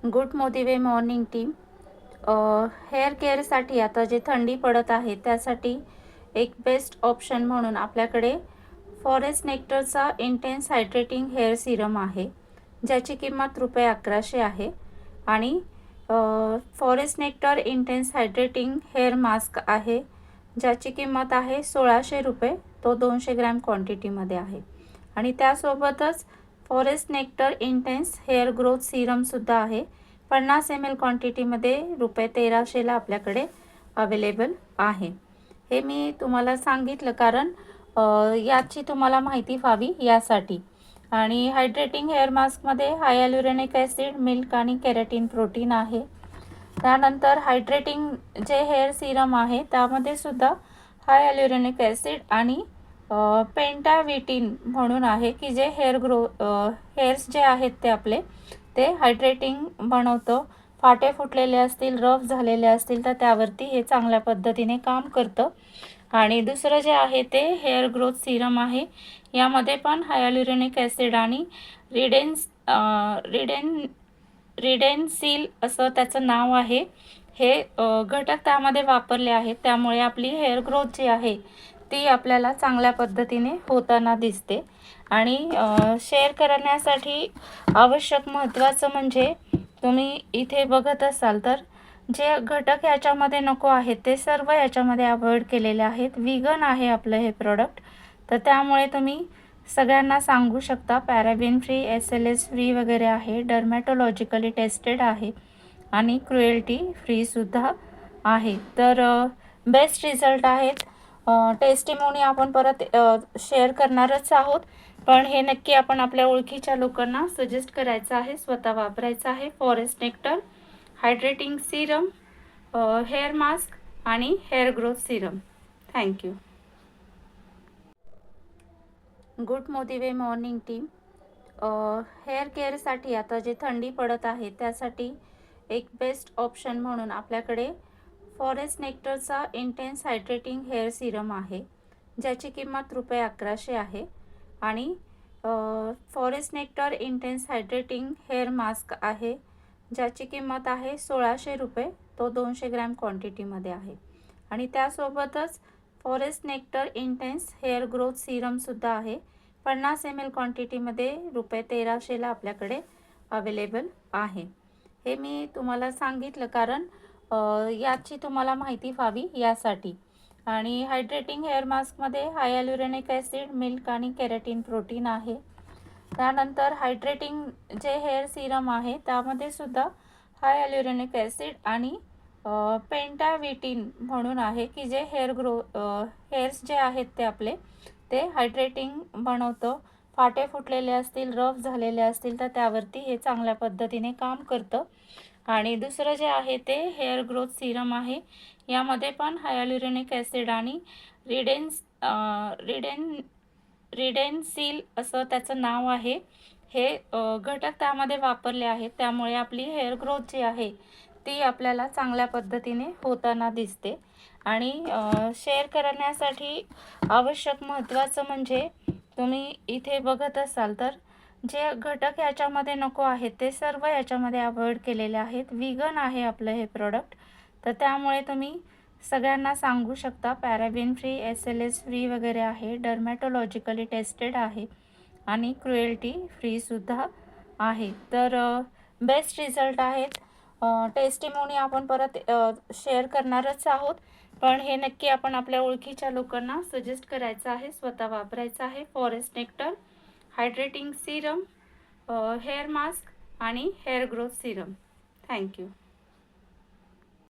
Good motive morning team. Hair केअरसाठी आता जे थंडी पडत आहे त्यासाठी एक बेस्ट ऑप्शन म्हणून आपल्याकडे फॉरेस्ट नेक्टरचा इंटेन्स हायड्रेटिंग हेअर सिरम आहे, ज्याची किंमत ₹1100 आहे. आणि forest nectar intense hydrating hair mask आहे, ज्याची किंमत आहे ₹1600. तो 200 ग्रॅम क्वांटिटीमध्ये आहे. आणि त्यासोबतच forest nectar intense hair growth सिरमसुद्धा आहे. 50 ml क्वांटिटीमध्ये ₹1300ला आपल्याकडे अवेलेबल आहे. हे मी तुम्हाला सांगितलं कारण याची तुम्हाला माहिती व्हावी यासाठी. आणि हायड्रेटिंग हेअर मास्कमध्ये हायॅल्युरोनिक ॲसिड, मिल्क आणि केराटिन प्रोटीन आहे. त्यानंतर हायड्रेटिंग जे हेअर सिरम आहे त्यामध्ये सुद्धा हायॅल्युरोनिक ॲसिड आणि पेंटाविटिन म्हणून आहे की जे हेअर्स जे आहेत ते आपले ते हायड्रेटिंग बनवतं. फाटे फुटलेले असतील, रफ झालेले असतील तर त्यावरती हे चांगल्या पद्धतीने काम करतं. आणि दुसरं जे आहे ते हेअर ग्रोथ सिरम आहे. यामध्ये पण हायॅल्युरोनिक ॲसिड आणि रिडेन्सिल असं त्याचं नाव आहे. हे घटक त्यामध्ये वापरले आहेत, त्यामुळे आपली हेअर ग्रोथ जी आहे ती आपल्याला चांगल्या पद्धतीने होताना दिसते. आणि शेअर करण्यासाठी आवश्यक महत्त्वाचं म्हणजे तुम्ही इथे बघत असाल तर जे घटक याच्यामध्ये नको आहेत ते सर्व याच्यामध्ये अवॉइड केलेले आहेत. विगन आहे आपलं हे प्रोडक्ट, तर त्यामुळे तुम्ही सगळ्यांना सांगू शकता. पॅराबिन फ्री, SLS फ्री वगैरे आहे, डर्मॅटोलॉजिकली टेस्टेड आहे आणि क्रुएल्टी फ्रीसुद्धा आहे. तर बेस्ट रिझल्ट आहेत. टेस्टिमोनी आपण परत शेअर करणारच आहोत, पण हे नक्की आपण आपल्या ओळखीच्या लोकांना सजेस्ट करायचं आहे, स्वतः वापरायचं आहे. Forest nectar hydrating serum, hair mask आणि hair growth serum. Thank you. Good motive morning team. Hair केअरसाठी आता जे थंडी पडत आहे त्यासाठी एक बेस्ट ऑप्शन म्हणून आपल्याकडे फॉरेस्ट नेक्टरचा इंटेन्स हायड्रेटिंग हेअर सिरम आहे, ज्याची किंमत ₹1100 आहे. आणि forest nectar intense hydrating hair mask आहे, ज्याची किंमत आहे ₹1600. तो 200 ग्रॅम क्वांटिटीमध्ये आहे. आणि त्यासोबतच forest nectar intense hair growth सिरमसुद्धा आहे. 50 ml क्वांटिटीमध्ये ₹1300ला आपल्याकडे अवेलेबल आहे. हे मी तुम्हाला सांगितलं कारण याची तुम्हाला माहिती व्हावी यासाठी. आणि हायड्रेटिंग हेअर मास्कमध्ये हायॅल्युरोनिक ॲसिड, मिल्क आणि केराटिन प्रोटीन आहे. त्यानंतर हायड्रेटिंग जे हेअर सिरम आहे त्यामध्ये सुद्धा हायॅल्युरोनिक ॲसिड आणि पेंटाविटिन म्हणून आहे की जे हेअर्स जे आहेत ते आपले ते हायड्रेटिंग बनवतं. फाटे फुटलेले असतील, रफ झालेले असतील तर त्यावरती हे चांगल्या पद्धतीने काम करतं. आणि दुसरं जे आहे ते हेअर ग्रोथ सिरम आहे. यामध्ये पण हायॅल्युरोनिक ॲसिड आणि रिडेन्सिल असं त्याचं नाव आहे. हे घटक त्यामध्ये वापरले आहेत, त्यामुळे आपली हेअर ग्रोथ जी आहे ती आपल्याला चांगल्या पद्धतीने होताना दिसते. आणि शेअर करण्यासाठी आवश्यक महत्त्वाचं म्हणजे तुम्ही इथे बघत असाल तर जे घटक याच्यामध्ये नको आहेत ते सर्व याच्यामध्ये अवॉइड केलेले आहेत. विगन आहे आपलं हे प्रोडक्ट, तर त्यामुळे तुम्ही सगळ्यांना सांगू शकता. पॅराबिन फ्री, SLS फ्री वगैरे आहे, डर्मॅटोलॉजिकली टेस्टेड आहे आणि क्रुएल्टी फ्रीसुद्धा आहे. तर बेस्ट रिझल्ट आहेत. टेस्टिमोनी आपण परत शेअर करणारच आहोत, पण हे नक्की आपण आपल्या ओळखीच्या लोकांना सजेस्ट करायचं आहे, स्वतः वापरायचं आहे. Forest nectar hydrating serum, hair mask आणि हेअर ग्रोथ सिरम. थँक्यू.